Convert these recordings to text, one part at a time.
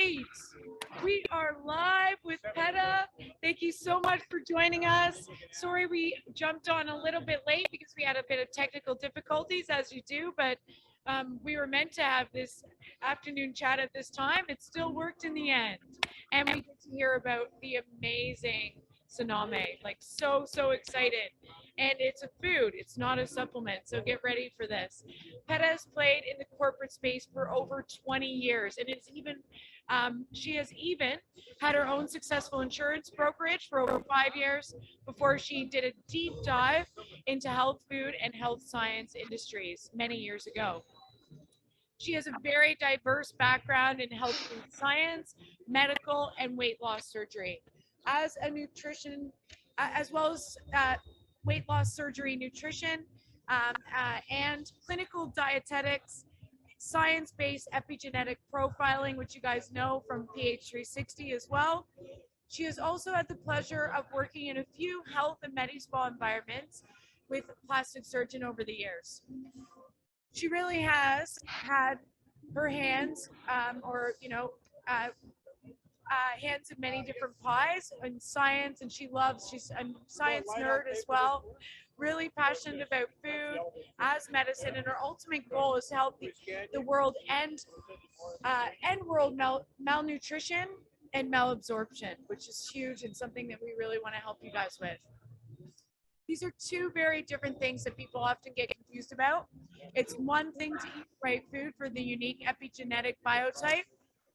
right, we are live with Peta. Thank you so much for joining us. Sorry we jumped on a little bit late because we had a bit of technical difficulties, as you do, but we were meant to have this afternoon chat at this time. It still worked in the end, and we get to hear about the amazing Saname. Like so excited. And it's a food, it's not a supplement, so get ready for this. Peta has played in the corporate space for over 20 years, and she has even had her own successful insurance brokerage for over 5 years before she did a deep dive into health food and health science industries many years ago. She has a very diverse background in health food science, medical, and weight loss surgery. As a nutrition, as well as weight loss surgery, nutrition, and clinical dietetics, science-based epigenetic profiling, which you guys know from PH360 as well. She has also had the pleasure of working in a few health and med-spa environments with a plastic surgeon over the years. She really has had her hands, hands in many different pies in science, and she's a science nerd as well, really passionate about food as medicine, and her ultimate goal is to help the world end world malnutrition and malabsorption, which is huge and something that we really want to help you guys with. These are two very different things that people often get confused about. It's one thing to eat the right food for the unique epigenetic biotype,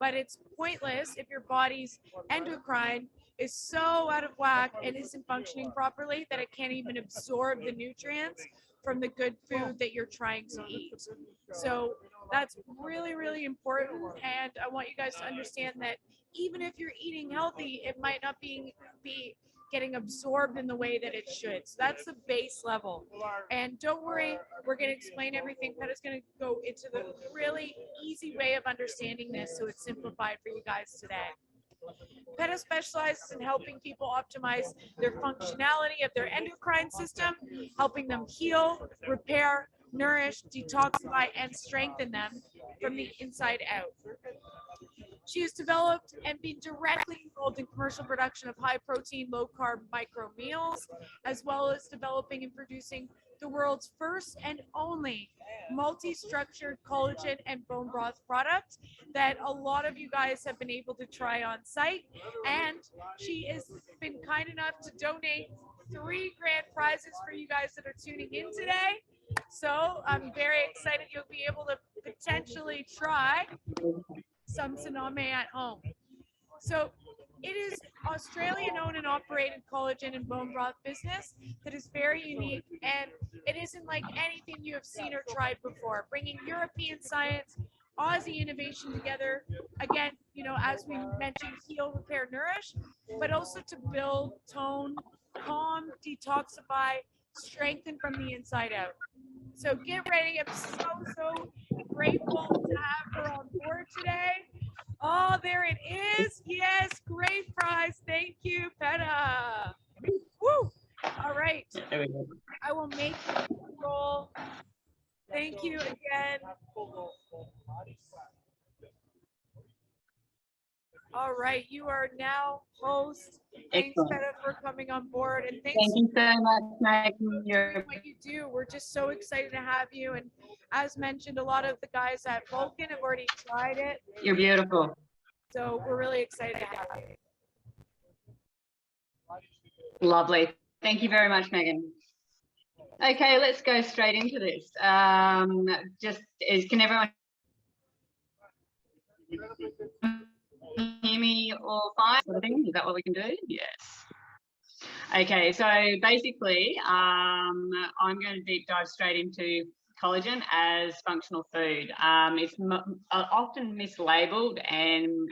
but it's pointless if your body's endocrine is so out of whack and isn't functioning properly that it can't even absorb the nutrients from the good food that you're trying to eat. So that's really, really important. And I want you guys to understand that even if you're eating healthy, it might not be getting absorbed in the way that it should. So that's the base level. And don't worry, we're going to explain everything. Peta's going to go into the really easy way of understanding this so it's simplified for you guys today. Peta specializes in helping people optimize their functionality of their endocrine system, helping them heal, repair, nourish, detoxify, and strengthen them from the inside out. She has developed and been directly involved in commercial production of high protein, low carb micro meals, as well as developing and producing the world's first and only multi-structured collagen and bone broth product that a lot of you guys have been able to try on site. And she has been kind enough to donate 3 grand prizes for you guys that are tuning in today. So I'm very excited you'll be able to potentially try some Saname at home. So it is Australian owned and operated collagen and bone broth business that is very unique, and it isn't like anything you have seen or tried before, bringing European science, Aussie innovation together, again, as we mentioned, heal, repair, nourish, but also to build, tone, calm, detoxify, strengthen from the inside out. So get ready. I'm so grateful to have her on board today. Oh, there it is. Yes, great prize. Thank you, Peta. Woo! All right. I will make the roll. Thank you again. All right, you are now host. Thanks, Peta, for coming on board, and thank you so much, Megan. Doing what you do. We're just so excited to have you. And as mentioned, a lot of the guys at Vulcan have already tried it. You're beautiful. So we're really excited to have you. Lovely. Thank you very much, Megan. Okay, let's go straight into this. Can everyone hear me all fine? Sort of thing? Is that what we can do? Yes. Okay, so basically, I'm going to deep dive straight into collagen as functional food. It's often mislabeled and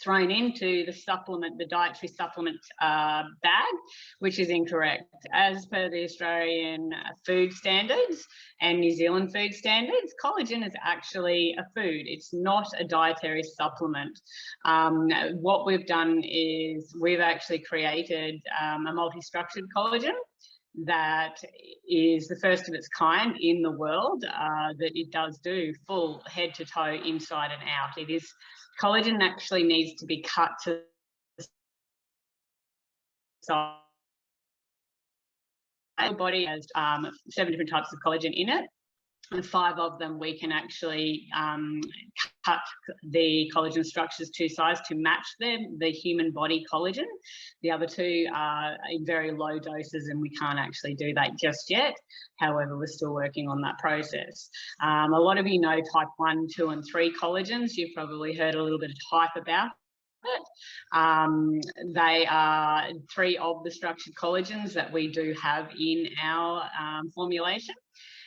thrown into the dietary supplement bag, which is incorrect. As per the Australian food standards and New Zealand food standards, collagen is actually a food. It's not a dietary supplement. What we've done is we've actually created a multi-structured collagen that is the first of its kind in the world, that it does do full head to toe, inside and out. It is, collagen actually needs to be cut to the size. Our body has 7 different types of collagen in it, and 5 of them we can actually cut the collagen structures to size to match the human body collagen. The other 2 are in very low doses, and we can't actually do that just yet. However, we're still working on that process. A lot of you know type 1, 2 and 3 collagens. You've probably heard a little bit of hype about it. They are 3 of the structured collagens that we do have in our formulation.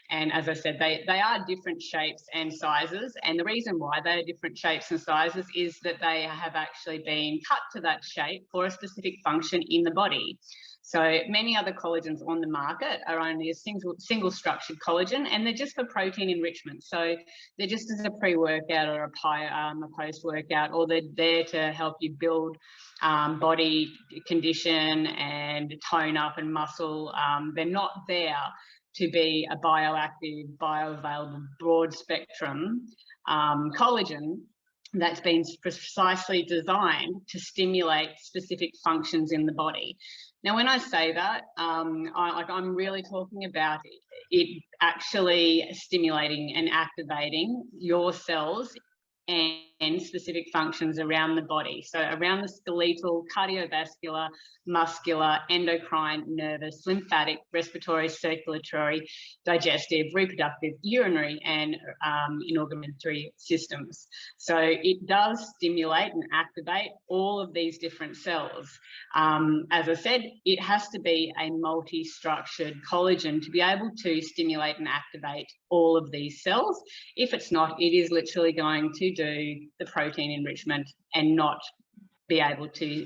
And as I said, they are different shapes and sizes. And the reason why they are different shapes and sizes is that they have actually been cut to that shape for a specific function in the body. So many other collagens on the market are only a single structured collagen, and they're just for protein enrichment. So they're just as a pre-workout or a post-workout, or they're there to help you build body condition and tone up and muscle. They're not there to be a bioactive, bioavailable, broad spectrum collagen that's been precisely designed to stimulate specific functions in the body. Now, when I say that, I'm really talking about it actually stimulating and activating your cells and specific functions around the body. So around the skeletal, cardiovascular, muscular, endocrine, nervous, lymphatic, respiratory, circulatory, digestive, reproductive, urinary, and inorganic systems. So it does stimulate and activate all of these different cells. As I said, it has to be a multi-structured collagen to be able to stimulate and activate all of these cells. If it's not, it is literally going to do the protein enrichment and not be able to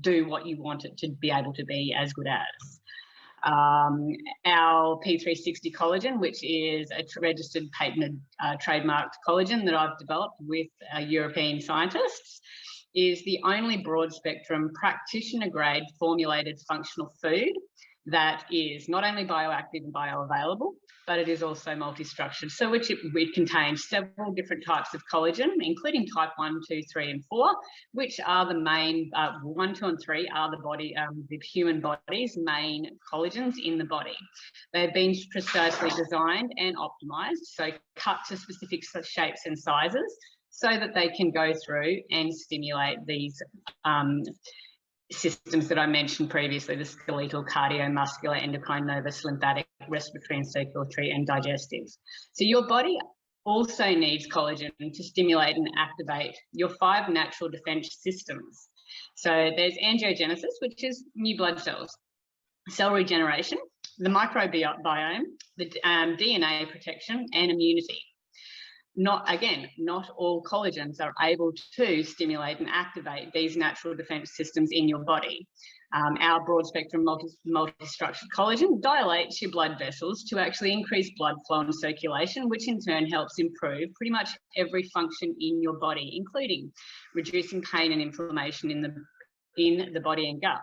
do what you want it to be able to be as good as. Our P360 collagen, which is a registered, patented, trademarked collagen that I've developed with European scientists, is the only broad spectrum practitioner grade formulated functional food that is not only bioactive and bioavailable, but it is also multi-structured. So it contains several different types of collagen, including type 1, 2, 3, and 4, which are the main, 1, 2, and 3 are the human body's main collagens in the body. They've been precisely designed and optimized, so cut to specific shapes and sizes so that they can go through and stimulate these systems that I mentioned previously, the skeletal, cardiovascular, endocrine, nervous, lymphatic, respiratory and circulatory, and digestive. So your body also needs collagen to stimulate and activate your 5 natural defense systems. So there's angiogenesis, which is new blood cells, cell regeneration, the microbiome, the DNA protection, and immunity. Not all collagens are able to stimulate and activate these natural defense systems in your body. Our broad spectrum multi-structured collagen dilates your blood vessels to actually increase blood flow and circulation, which in turn helps improve pretty much every function in your body, including reducing pain and inflammation in the body and gut,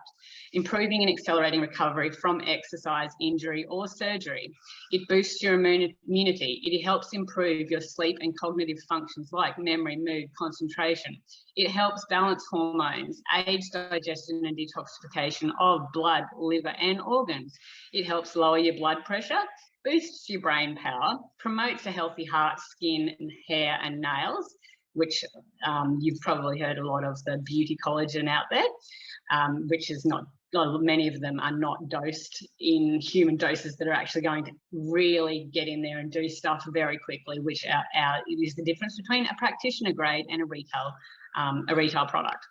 improving and accelerating recovery from exercise, injury, or surgery. It boosts your immunity. It helps improve your sleep and cognitive functions like memory, mood, concentration. It helps balance hormones, aids digestion and detoxification of blood, liver, and organs. It helps lower your blood pressure, boosts your brain power, promotes a healthy heart, skin, and hair and nails, which you've probably heard a lot of the beauty collagen out there, which is not, many of them are not dosed in human doses that are actually going to really get in there and do stuff very quickly, which is the difference between a practitioner grade and a retail product.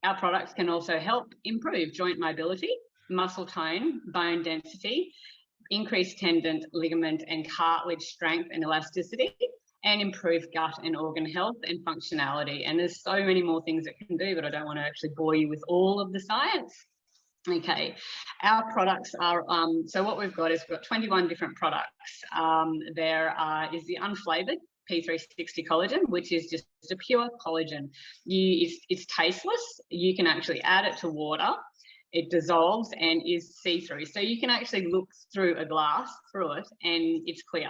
Our products can also help improve joint mobility, muscle tone, bone density, increase tendon, ligament, and cartilage strength and elasticity, and improve gut and organ health and functionality. And there's so many more things it can do, but I don't want to actually bore you with all of the science. Okay, our products are, so what we've got is we've got 21 different products. There is the unflavoured P360 collagen, which is just a pure collagen. It's tasteless. You can actually add it to water. it dissolves and is see-through. So you can actually look through a glass through it and it's clear.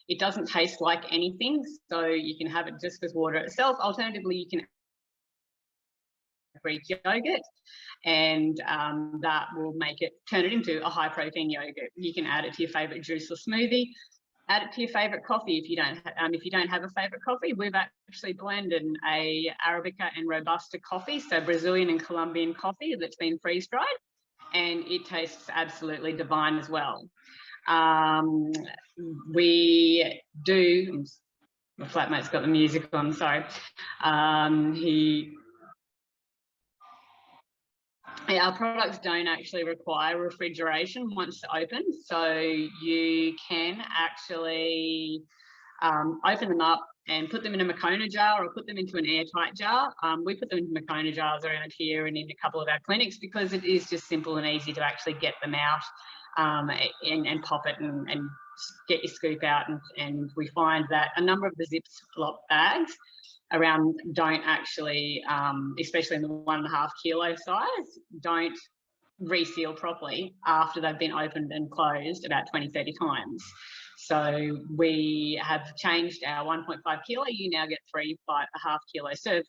It doesn't taste like anything, so you can have it just as water itself. Alternatively, you can Greek yogurt, and that will turn it into a high protein yogurt. You can add it to your favorite juice or smoothie. Add it to your favorite coffee if you don't have a favorite coffee. We've actually blended a Arabica and Robusta coffee, so Brazilian and Colombian coffee that's been freeze dried, and it tastes absolutely divine as well. We do. My flatmate's got the music on. Sorry. Our products don't actually require refrigeration once opened, so you can actually open them up and put them in a Moccona jar or put them into an airtight jar. We put them into Moccona jars around here and in a couple of our clinics because it is just simple and easy to actually get them out and pop it and get your scoop out. And we find that a number of the Ziploc bags around don't actually, especially in the 1.5 kilo size, don't reseal properly after they've been opened and closed about 20-30 times. So we have changed our 1.5 kilo. You now get 3.5 kilo serve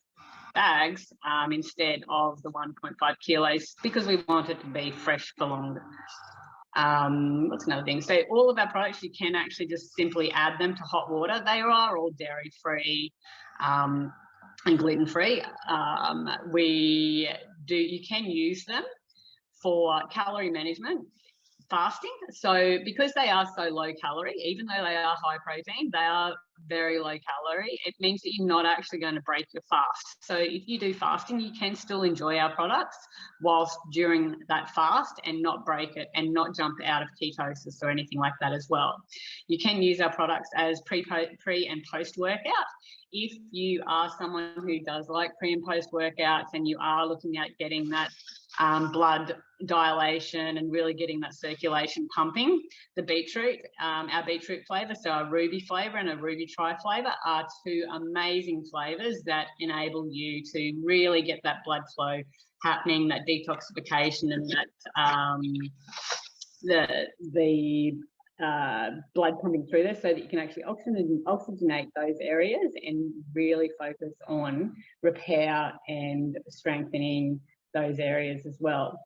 bags instead of the 1.5 kilos because we want it to be fresh for longer. What's another thing? So all of our products, you can actually just simply add them to hot water. They are all dairy free and gluten free. You can use them for calorie management, fasting. So because they are so low calorie, even though they are high protein, they are very low calorie. It means that you're not actually going to break your fast. So if you do fasting, you can still enjoy our products whilst during that fast and not break it and not jump out of ketosis or anything like that as well. You can use our products as pre and post workout. If you are someone who does like pre and post workouts and you are looking at getting that blood dilation and really getting that circulation pumping, the beetroot, our beetroot flavour, so our ruby flavour and a ruby tri flavour are two amazing flavours that enable you to really get that blood flow happening, that detoxification and that the blood pumping through there so that you can actually oxygenate those areas and really focus on repair and strengthening those areas as well.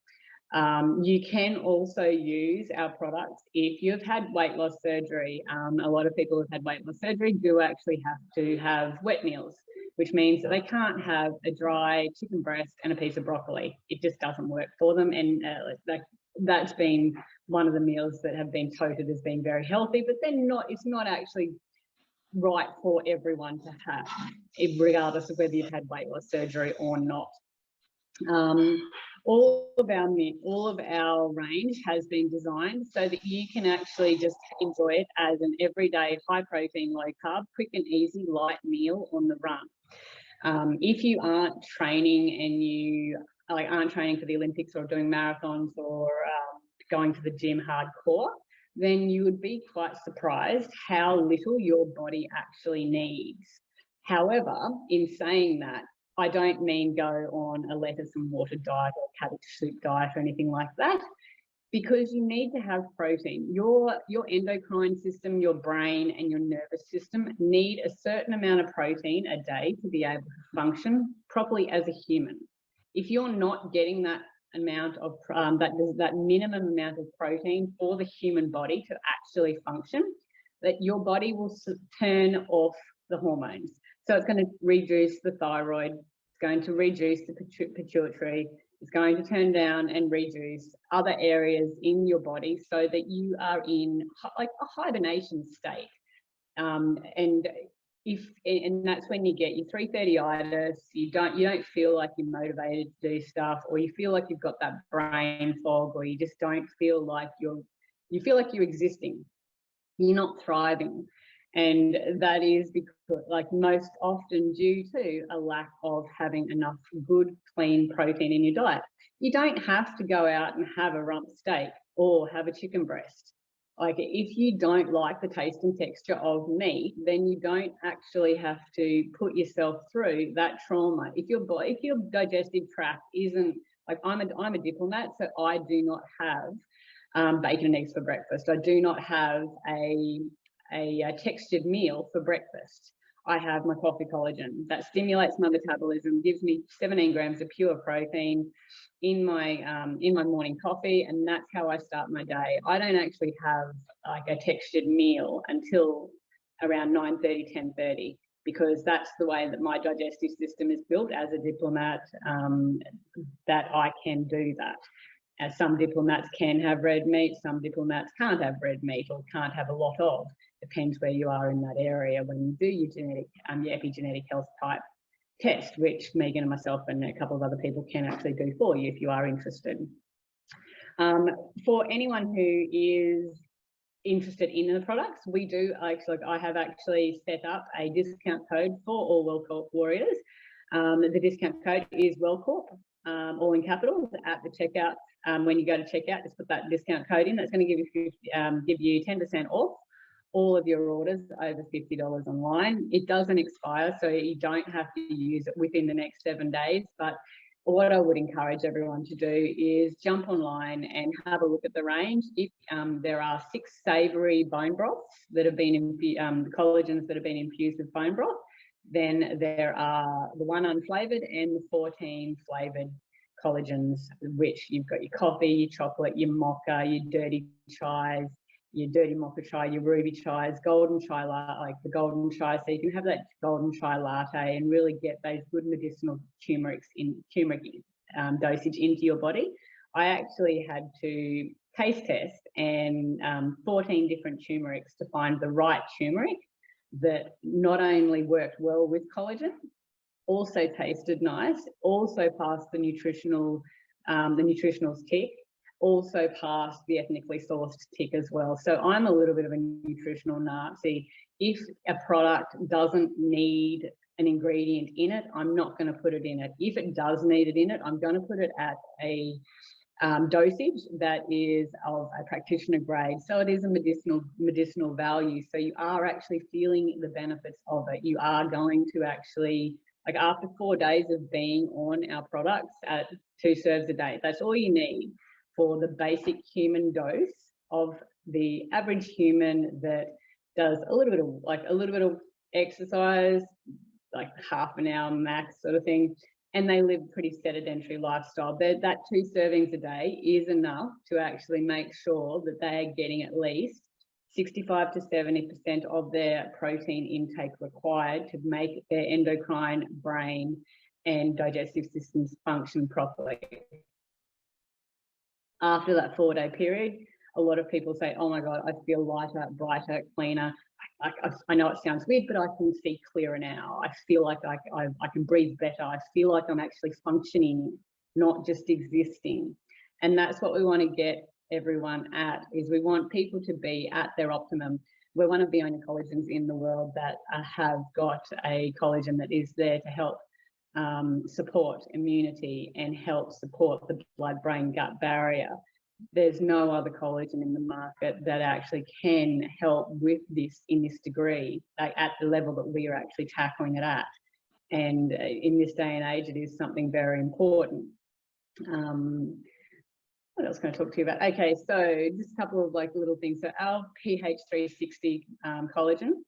You can also use our products if you've had weight loss surgery. A lot of people who've had weight loss surgery do actually have to have wet meals, which means that they can't have a dry chicken breast and a piece of broccoli. It just doesn't work for them, and that's been one of the meals that have been touted as being very healthy, but it's not actually right for everyone to have, regardless of whether you've had weight loss surgery or not. All of our range has been designed so that you can actually just enjoy it as an everyday high protein, low carb, quick and easy light meal on the run. If you aren't training and you aren't training for the Olympics or doing marathons or going to the gym hardcore, then you would be quite surprised how little your body actually needs. However, in saying that, I don't mean go on a lettuce and water diet or cabbage soup diet or anything like that, because you need to have protein. Your endocrine system, your brain and your nervous system need a certain amount of protein a day to be able to function properly as a human. If you're not getting that amount of that minimum amount of protein for the human body to actually function, that your body will turn off the hormones. So it's going to reduce the thyroid, it's going to reduce the pituitary, it's going to turn down and reduce other areas in your body so that you are in like a hibernation state. And that's when you get your 3:30itis, you don't feel like you're motivated to do stuff, or you feel like you've got that brain fog, or you just don't feel like you feel like you're existing, you're not thriving. And that is because, like, most often due to a lack of having enough good, clean protein in your diet. You don't have to go out and have a rump steak or have a chicken breast. Like, if you don't like the taste and texture of meat, then you don't actually have to put yourself through that trauma. If your digestive tract isn't Like I'm a diplomat, so I do not have bacon and eggs for breakfast. I do not have a textured meal for breakfast. I have my coffee collagen that stimulates my metabolism, gives me 17 grams of pure protein in my morning coffee, and that's how I start my day. I don't actually have like a textured meal until around 9:30, 10:30, because that's the way that my digestive system is built as a diplomat, that I can do that. As some diplomats can have red meat, some diplomats can't have red meat or can't have a lot of. Depends where you are in that area when you do your genetic, your epigenetic health type test, which Megan and myself and a couple of other people can actually do for you if you are interested. For anyone who is interested in the products, we do actually, I have actually set up a discount code for all WellCorp warriors. The discount code is WellCorp, all in capitals, at the checkout. When you go to checkout, just put that discount code in. That's going to give you 10% off all of your orders over $50 online. It doesn't expire, so you don't have to use it within the next 7 days. But what I would encourage everyone to do is jump online and have a look at the range. If there are 6 savoury bone broths that have been collagens that have been infused with bone broth, then there are the 1 unflavoured and the 14 flavoured collagens, which you've got your coffee, your chocolate, your mocha, your dirty chais, your dirty mocha chai, your ruby chais, golden chai, like the golden chai. So you can have that golden chai latte and really get those good medicinal turmeric dosage into your body. I actually had to taste test and 14 different turmerics to find the right turmeric that not only worked well with collagen, also tasted nice, also passed the nutritional tick, also passed the ethnically sourced tick as well. So I'm a little bit of a nutritional Nazi. If a product doesn't need an ingredient in it, I'm not going to put it in it. If it does need it in it, I'm going to put it at a dosage that is of a practitioner grade. So it is a medicinal value. So you are actually feeling the benefits of it. You are going to actually, like after 4 days of being on our products at 2 serves a day, that's all you need for the basic human dose of the average human that does a little bit of exercise, like half an hour max sort of thing, and they live a pretty sedentary lifestyle. That 2 servings a day is enough to actually make sure that they are getting at least 65 to 70% of their protein intake required to make their endocrine, brain, and digestive systems function properly. After that 4-day period, a lot of people say, oh my God, I feel lighter, brighter, cleaner. I know it sounds weird, but I can see clearer now. I feel like I can breathe better. I feel like I'm actually functioning, not just existing. And that's what we want to get everyone at, is we want people to be at their optimum. We're one of the only collagens in the world that have got a collagen that is there to help support immunity and help support the blood-brain-gut barrier. There's no other collagen in the market that actually can help with this in this degree, like at the level that we are actually tackling it at. And in this day and age, it is something very important. What else can I talk to you about? Okay, so just a couple of like little things. So our PH360 collagen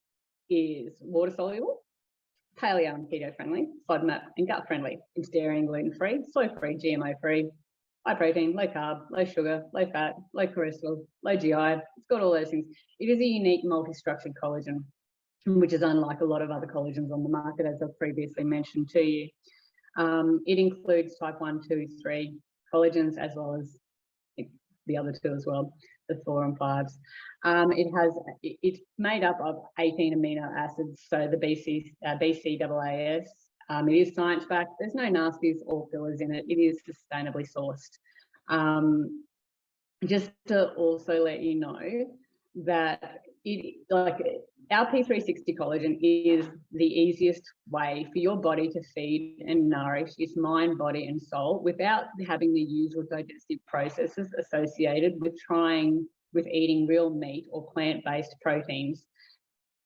is water soluble, paleo and keto friendly, FODMAP and gut friendly. It's dairy and gluten free, soy free, GMO free, high protein, low carb, low sugar, low fat, low cholesterol, low GI. It's got all those things. It is a unique multi-structured collagen, which is unlike a lot of other collagens on the market, as I've previously mentioned to you. It includes type 1, 2, 3 collagens, as well as the other 2 as well, the 4 and 5s. It's made up of 18 amino acids, so the BCAAS. It is science-backed. There's no nasties or fillers in it. It is sustainably sourced. Just to also let you know that our P360 collagen is the easiest way for your body to feed and nourish its mind, body, and soul without having the usual digestive processes associated with eating real meat or plant-based proteins.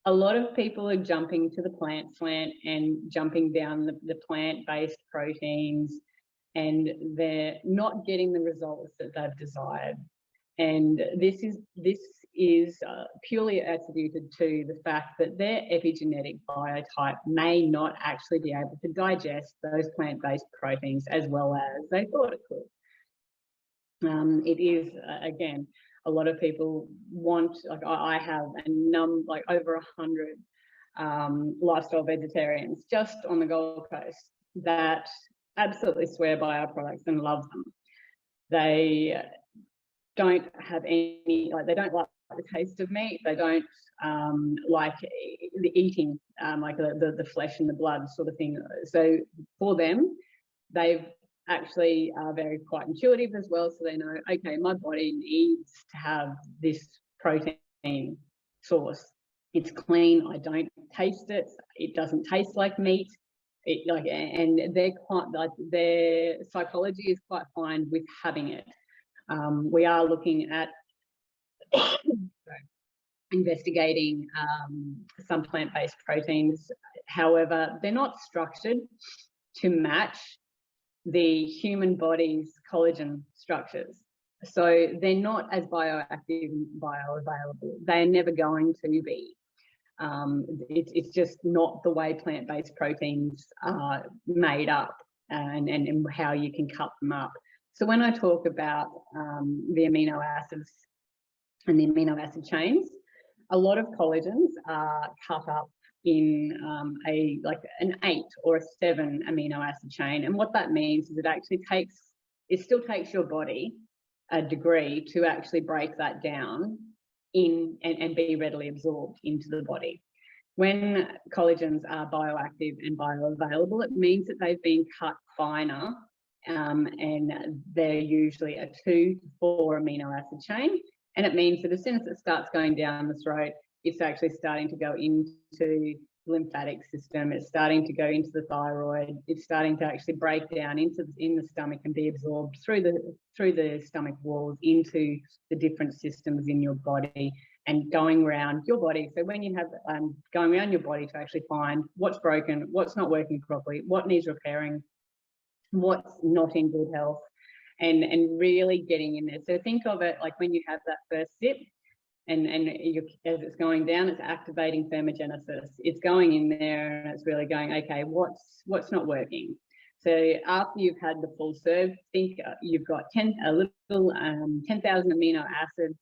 A lot of people are jumping to the plant slant and jumping down the plant-based proteins and they're not getting the results that they've desired. And this is purely attributed to the fact that their epigenetic biotype may not actually be able to digest those plant-based proteins as well as they thought it could. It is, again, a lot of people want, like I have like over 100 lifestyle vegetarians just on the Gold Coast that absolutely swear by our products and love them. They don't have any, like, they don't like the taste of meat. They don't like the eating, like the flesh and the blood sort of thing. So for them, they've actually are very quite intuitive as well. So they know, okay, my body needs to have this protein source. It's clean. I don't taste it. It doesn't taste like meat. And they're quite, like, their psychology is quite fine with having it. We are looking at investigating some plant-based proteins. However, they're not structured to match the human body's collagen structures. So they're not as bioactive and bioavailable. They're never going to be. It's just not the way plant-based proteins are made up, and how you can cut them up. So when I talk about the amino acids and the amino acid chains, a lot of collagens are cut up in like an 8 or a 7 amino acid chain. And what that means is it still takes your body a degree to actually break that down and be readily absorbed into the body. When collagens are bioactive and bioavailable, it means that they've been cut finer, and they're usually a 2 to 4 amino acid chain. And it means that as soon as it starts going down the throat, it's actually starting to go into the lymphatic system. It's starting to go into the thyroid. It's starting to actually break down in the stomach and be absorbed through the stomach walls into the different systems in your body and going around your body. So when you have going around your body to actually find what's broken, what's not working properly, what needs repairing, what's not in good health, and really getting in there. So think of it like when you have that first sip, and as it's going down, it's activating thermogenesis. It's going in there and it's really going, okay, what's not working? So after you've had the full serve, think you've got 10,000 amino acid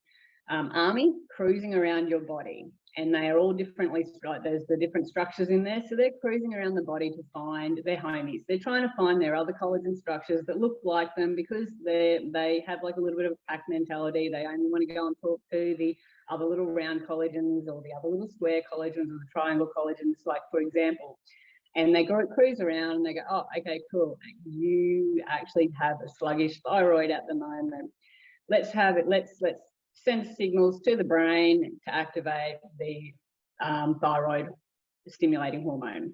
army cruising around your body, and they are all differently, there's the different structures in there. So they're cruising around the body to find their homies. They're trying to find their other collagen structures that look like them, because they have like a little bit of a pack mentality. They only want to go and talk to the other little round collagens or the other little square collagens or the triangle collagens, like, for example. And they cruise around and they go, oh, okay, cool. You actually have a sluggish thyroid at the moment. Let's send signals to the brain to activate the thyroid stimulating hormone.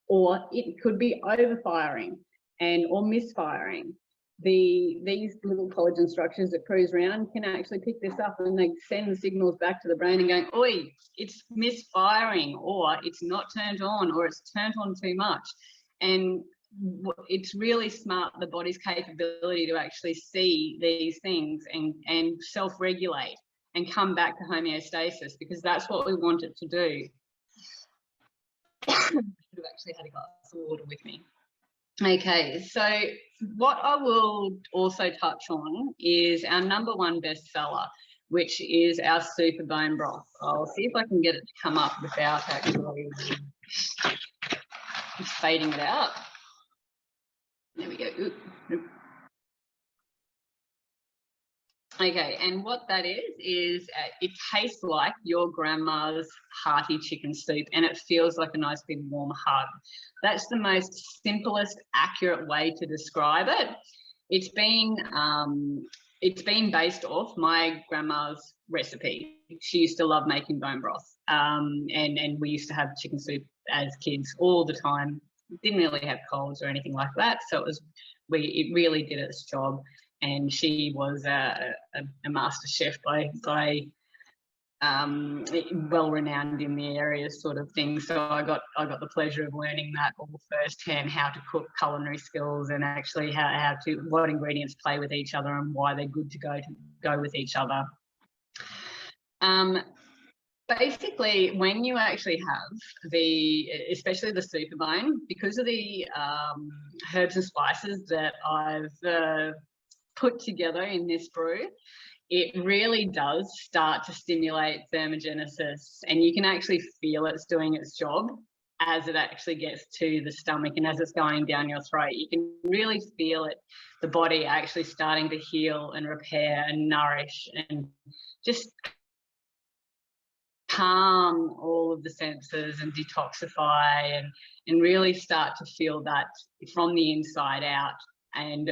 Or it could be overfiring or misfiring. These little collagen structures that cruise around can actually pick this up, and they send the signals back to the brain and going, oi, it's misfiring, or it's not turned on, or it's turned on too much. And it's really smart, the body's capability to actually see these things and self-regulate and come back to homeostasis, because that's what we want it to do. I should have actually had a glass of water with me. Okay, so what I will also touch on is our #1 bestseller, which is our super bone broth. I'll see if I can get it to come up without actually fading it out. There we go. Oop. Okay, and what that is it tastes like your grandma's hearty chicken soup, and it feels like a nice big warm hug. That's the most simplest, accurate way to describe it. It's been based off my grandma's recipe. She used to love making bone broth, and we used to have chicken soup as kids all the time. Didn't really have colds or anything like that, so it really did its job. And she was a master chef by well renowned in the area, sort of thing. So I got the pleasure of learning that all firsthand, how to cook, culinary skills, and actually what ingredients play with each other and why they're good to go with each other. Basically, when you actually have especially the Superbone, because of the herbs and spices that I've put together in this brew, it really does start to stimulate thermogenesis, and you can actually feel it's doing its job as it actually gets to the stomach and as it's going down your throat. You can really feel it, the body actually starting to heal and repair and nourish and just calm all of the senses and detoxify and really start to feel that from the inside out. And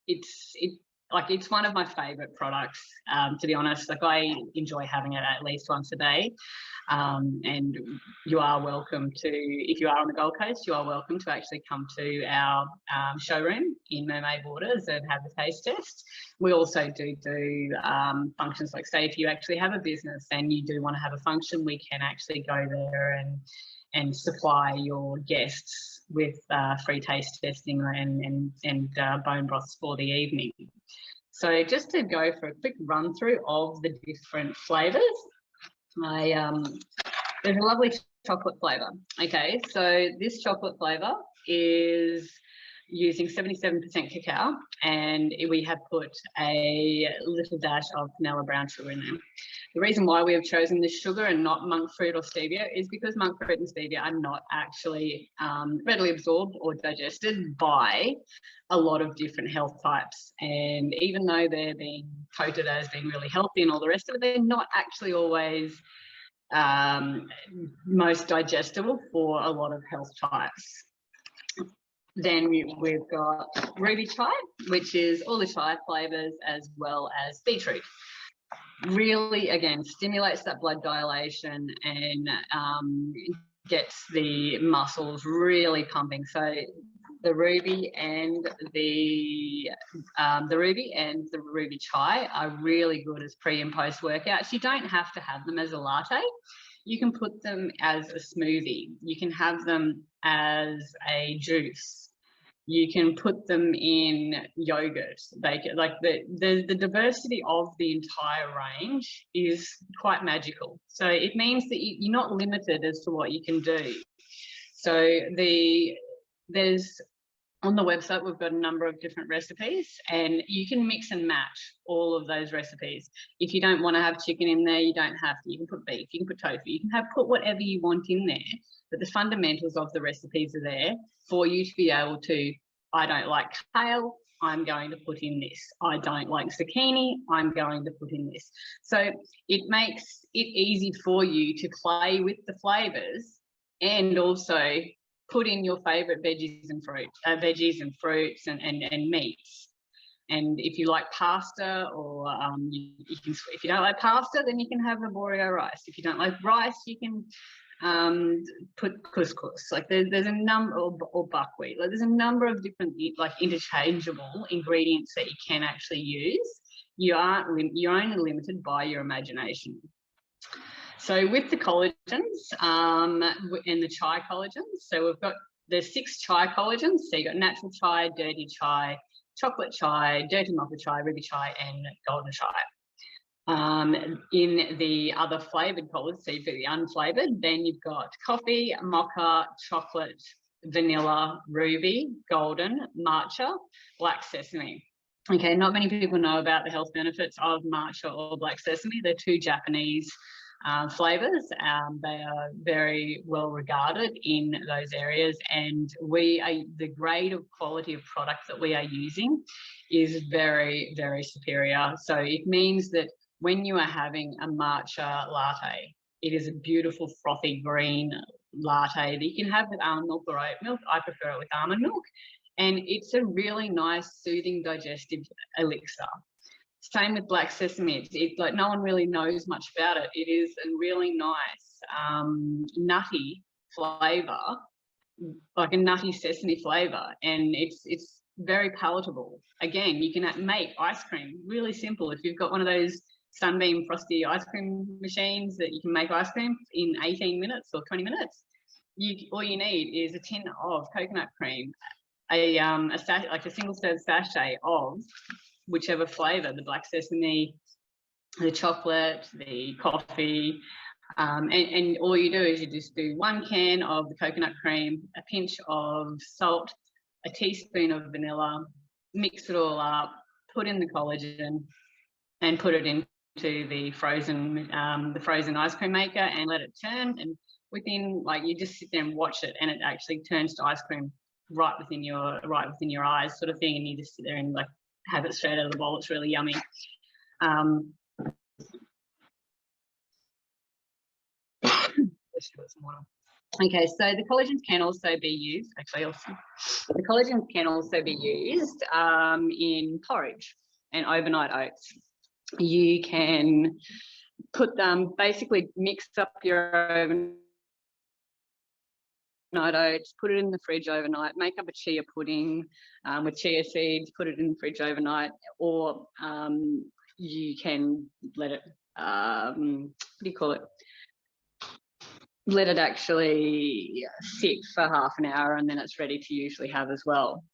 it's one of my favorite products, to be honest. Like, I enjoy having it at least once a day. And you are welcome to, if you are on the Gold Coast, you are welcome to actually come to our showroom in Mermaid Waters and have a taste test. We also do functions, like, say, if you actually have a business and you do want to have a function, we can actually go there and supply your guests with free taste testing and bone broths for the evening. So just to go for a quick run through of the different flavours, there's a lovely chocolate flavour. Okay, so this chocolate flavour is using 77% cacao, and we have put a little dash of vanilla brown sugar in there. The reason why we have chosen this sugar and not monk fruit or stevia is because monk fruit and stevia are not actually readily absorbed or digested by a lot of different health types. And even though they're being touted as being really healthy and all the rest of it, they're not actually always most digestible for a lot of health types. Then we've got ruby chai, which is all the chai flavors as well as beetroot. Really, again, stimulates that blood dilation and gets the muscles really pumping. So the ruby and the ruby chai are really good as pre and post workouts. You don't have to have them as a latte. You can put them as a smoothie. You can have them as a juice. You can put them in yogurt. They can, like, the diversity of the entire range is quite magical. So it means that you're not limited as to what you can do. So there's on the website, we've got a number of different recipes, and you can mix and match all of those recipes. If you don't want to have chicken in there, you don't have to. You can put beef, you can put tofu, you can put whatever you want in there. But the fundamentals of the recipes are there for you to be able to, I don't like kale, I'm going to put in this. I don't like zucchini, I'm going to put in this. So it makes it easy for you to play with the flavors and also put in your favorite veggies and fruits and meats. And if you like pasta, or if you don't like pasta, then you can have arborio rice. If you don't like rice, you can put couscous. Like there's a number, or buckwheat. Like there's a number of different interchangeable ingredients that you can actually use. You're only limited by your imagination. So with the collagens and the chai collagens, so there's 6 chai collagens. So you've got natural chai, dirty chai, chocolate chai, dirty mocha chai, ruby chai, and golden chai. In the other flavoured collagens, so you've got the unflavoured, then you've got coffee, mocha, chocolate, vanilla, ruby, golden, matcha, black sesame. Okay, not many people know about the health benefits of matcha or black sesame. They're 2 Japanese flavors. They are very well regarded in those areas, and the grade of quality of product that we are using is very, very superior. So it means that when you are having a matcha latte, it is a beautiful frothy green latte that you can have with almond milk or oat milk. I prefer it with almond milk, and it's a really nice soothing digestive elixir. Same with black sesame. It's like no one really knows much about it. It is a really nice nutty flavour, like a nutty sesame flavour, and it's very palatable. Again, you can make ice cream really simple. If you've got one of those Sunbeam Frosty ice cream machines that you can make ice cream in 18 minutes or 20 minutes. All you need is a tin of coconut cream, a like a single serve sachet of whichever flavour, the black sesame, the chocolate, the coffee, and all you do is you just do 1 can of the coconut cream, a pinch of salt, a teaspoon of vanilla, mix it all up, put in the collagen, and put it into the frozen ice cream maker and let it turn. And within, like, you just sit there and watch it, and it actually turns to ice cream right within your eyes, sort of thing. And you just sit there and like have it straight out of the bowl. It's really yummy. Okay, so the collagens can also be used, the collagens can also be used in porridge and overnight oats. You can put them, basically mix up your overnight oats, put it in the fridge overnight, make up a chia pudding with chia seeds, put it in the fridge overnight, or you can let it, what do you call it? Let it actually sit for half an hour, and then it's ready to usually have as well.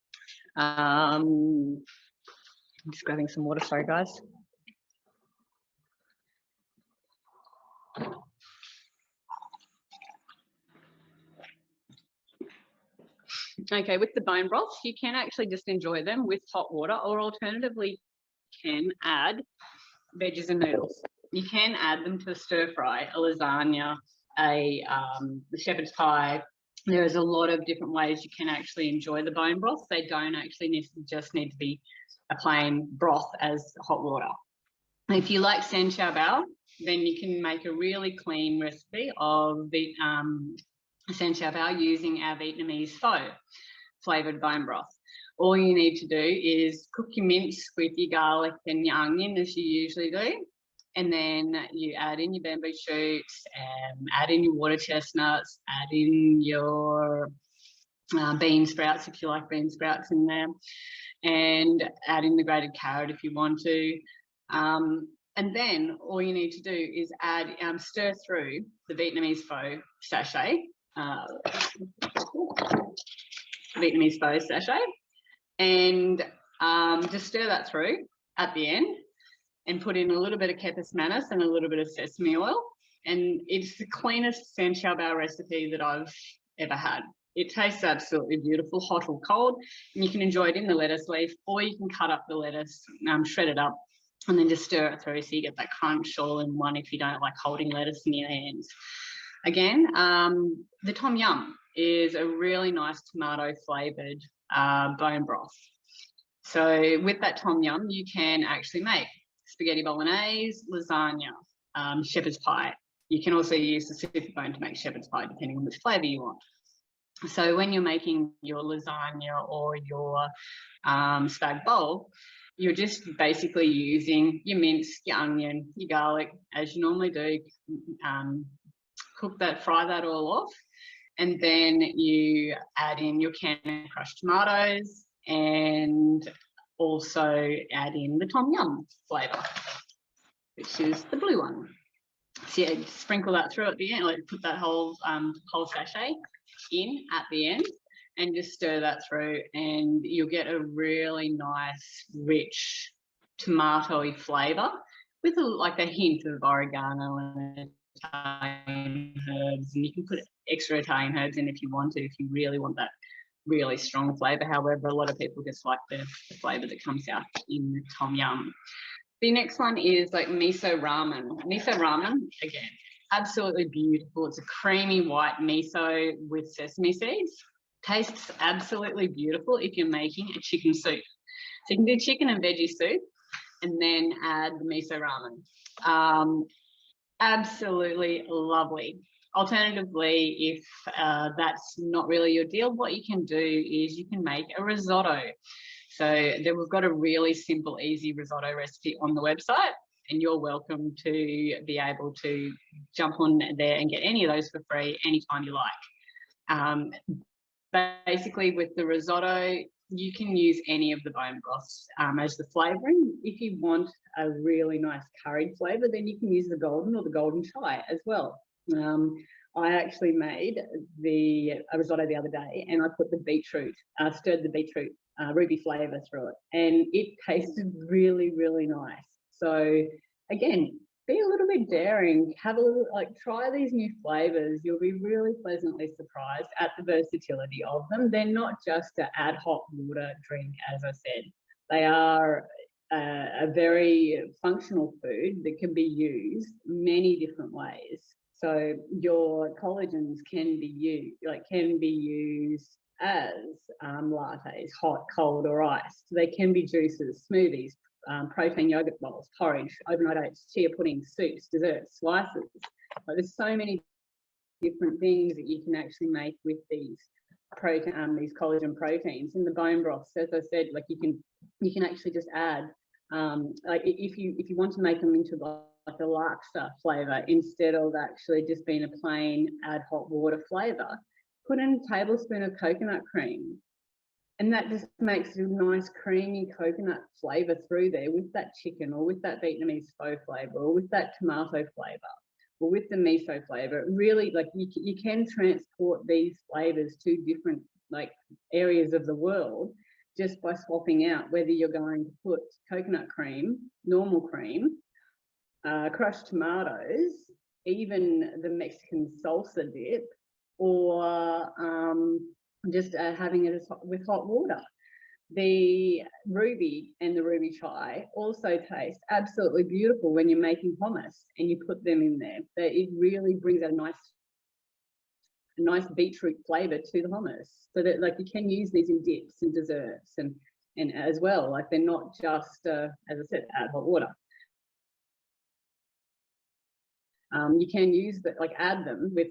I'm just grabbing some water, sorry guys. Okay, with the bone broths, you can actually just enjoy them with hot water, or alternatively, you can add veggies and noodles. You can add them to a stir fry, a lasagna, the shepherd's pie. There's a lot of different ways you can actually enjoy the bone broth. They don't actually just need to be a plain broth as hot water. If you like sen chao bao, then you can make a really clean recipe of the sen chao bao using our Vietnamese pho flavoured bone broth. All you need to do is cook your mince with your garlic and your onion as you usually do. And then you add in your bamboo shoots, add in your water chestnuts, add in your bean sprouts if you like bean sprouts in there, and add in the grated carrot if you want to. And then all you need to do is add, stir through the Vietnamese pho sachet, and just stir that through at the end, and put in a little bit of kepis manis and a little bit of sesame oil. And it's the cleanest sen chao bao recipe that I've ever had. It tastes absolutely beautiful, hot or cold, and you can enjoy it in the lettuce leaf, or you can cut up the lettuce, shred it up, and then just stir it through so you get that crunch all in one if you don't like holding lettuce in your hands. Again, the tom yum is a really nice tomato flavoured bone broth. So with that tom yum, you can actually make spaghetti bolognese, lasagna, shepherd's pie. You can also use the super bone to make shepherd's pie depending on which flavour you want. So when you're making your lasagna or your spag bol, you're just basically using your mince, your onion, your garlic, as you normally do. Fry that all off, and then you add in your canned crushed tomatoes, and also add in the tom yum flavour, which is the blue one. So yeah, sprinkle that through at the end, like put that whole sachet in at the end, and just stir that through, and you'll get a really nice, rich, tomatoey flavour with like a hint of oregano and Italian herbs. And you can put extra Italian herbs in if you want to, if you really want that really strong flavour. However, a lot of people just like the flavour that comes out in the tom yum. The next one is like miso ramen. Miso ramen, again, absolutely beautiful. It's a creamy white miso with sesame seeds. Tastes absolutely beautiful if you're making a chicken soup. So you can do chicken and veggie soup and then add the miso ramen. Absolutely lovely. Alternatively, if that's not really your deal, what you can do is you can make a risotto. So we've got a really simple, easy risotto recipe on the website, and you're welcome to be able to jump on there and get any of those for free anytime you like. Basically, with the risotto, you can use any of the bone broths as the flavouring. If you want a really nice curried flavour, then you can use the golden or the golden chai as well. I actually made a risotto the other day, and I put the beetroot, stirred the beetroot ruby flavour through it, and it tasted really, really nice. So again, be a little bit daring, have a little, try these new flavors. You'll be really pleasantly surprised at the versatility of them. They're not just an ad hoc water drink, as I said. They are a very functional food that can be used many different ways. So your collagens can be used as lattes, hot, cold, or iced. They can be juices, smoothies, protein yogurt bowls, porridge, overnight oats, chia pudding, soups, desserts, slices. There's so many different things that you can actually make with these these collagen proteins. In the bone broths, as I said, you can actually just add if you want to make them into like a laksa flavor instead of actually just being a plain ad hoc water flavor, put in a tablespoon of coconut cream. And that just makes a nice creamy coconut flavour through there with that chicken or with that Vietnamese pho flavour or with that tomato flavour or with the miso flavour. Really, you can transport these flavours to different areas of the world just by swapping out whether you're going to put coconut cream, normal cream, crushed tomatoes, even the Mexican salsa dip, or just having it with hot water. The ruby and the ruby chai also taste absolutely beautiful when you're making hummus and you put them in there. But it really brings out a nice beetroot flavour to the hummus, so that you can use these in dips and desserts and as well. They're not just as I said, add hot water. You can use add them with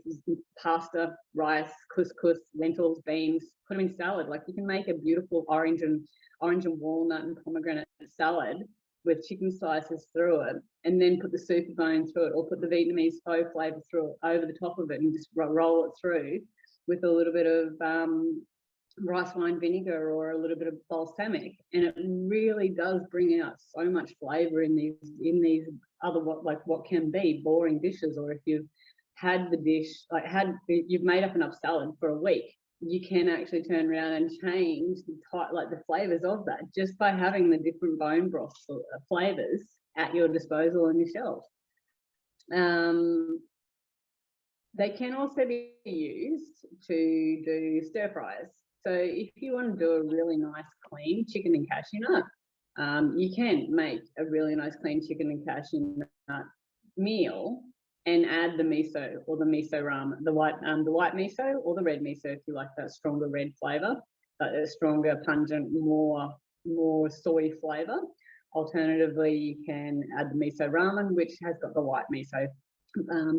pasta, rice, couscous, lentils, beans, put them in salad. You can make a beautiful orange and walnut and pomegranate salad with chicken slices through it, and then put the super bone through it, or put the Vietnamese pho flavour through it over the top of it, and just roll it through with a little bit of rice wine vinegar or a little bit of balsamic, and it really does bring out so much flavour in these other what can be boring dishes. Or if you've had the dish you've made up enough salad for a week, you can actually turn around and change the flavors of that just by having the different bone broth flavors at your disposal on your shelf. They can also be used to do stir fries. So if you want to do a really nice clean chicken and cashew nut, you can make a really nice clean chicken and cashew nut meal and add the miso or the miso ramen, the white miso or the red miso if you like that stronger red flavour, but a stronger, pungent, more soy flavour. Alternatively, you can add the miso ramen, which has got the white miso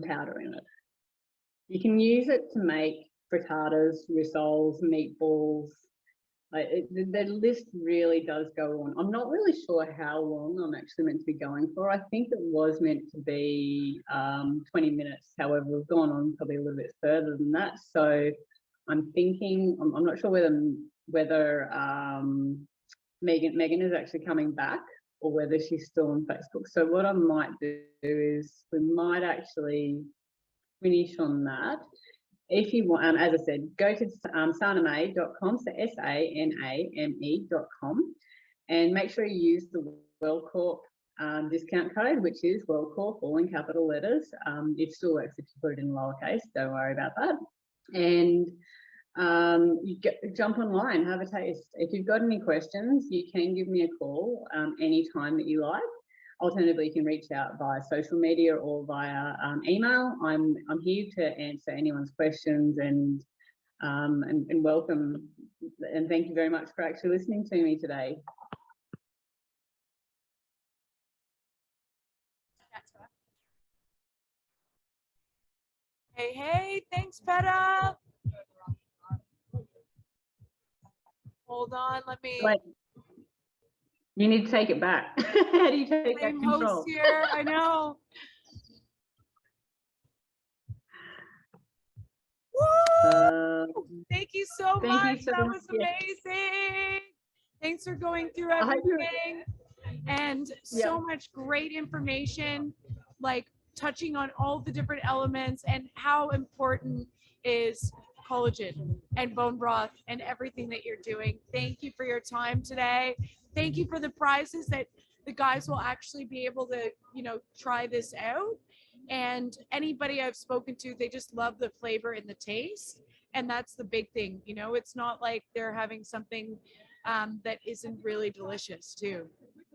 powder in it. You can use it to make frittatas, rissoles, meatballs. The list really does go on. I'm not really sure how long I'm actually meant to be going for. I think it was meant to be 20 minutes. However, we've gone on probably a little bit further than that. So I'm thinking, I'm not sure whether Megan is actually coming back or whether she's still on Facebook. So what I might do is we might actually finish on that. If you want, as I said, go to saname.com, so SANAME.com, and make sure you use the WellCorp discount code, which is WellCorp, all in capital letters. It still works if you put it in lowercase, don't worry about that. And jump online, have a taste. If you've got any questions, you can give me a call anytime that you like. Alternatively, you can reach out via social media or via email. I'm here to answer anyone's questions and welcome, and thank you very much for actually listening to me today. Hey, thanks, Peta. Hold on, let me. Wait. You need to take it back. How do you take that control? Host here, I know. Woo! Thank you so much. That was amazing. Thanks for going through I hope you're- everything and so much great information, like touching on all the different elements and how important is collagen and bone broth and everything that you're doing. Thank you for your time today. Thank you for the prizes that the guys will actually be able to, you know, try this out. And anybody I've spoken to, they just love the flavor and the taste. And that's the big thing, you know, it's not like they're having something that isn't really delicious too.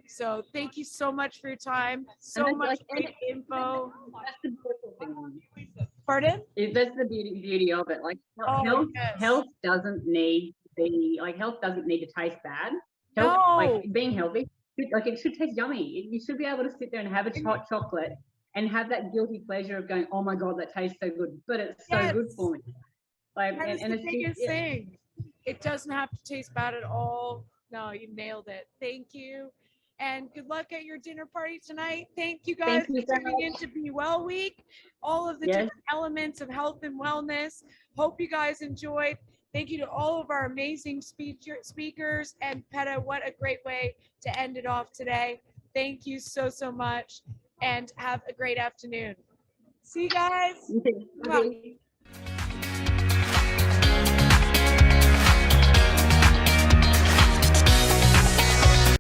So thank you so much for your time. So that's much like- great info. That's the beautiful thing on it. Pardon? That's the beauty of it. Like Oh, health, yes. health doesn't need health doesn't need to taste bad. Health, No. like being healthy, it should taste yummy. You should be able to sit there and have a hot chocolate and have that guilty pleasure of going, oh my God, that tastes so good, but it's so good Yes. for me. Like, That is and the it's biggest just, thing. It doesn't have to taste bad at all. No, you nailed it. Thank you. And good luck at your dinner party tonight. Thank you guys Thank you for so tuning in to Be Well Week. All of the Yes. different elements of health and wellness. Hope you guys enjoyed. Thank you to all of our amazing speakers. And Peta, what a great way to end it off today. Thank you so, so much. And have a great afternoon. See you guys. Okay.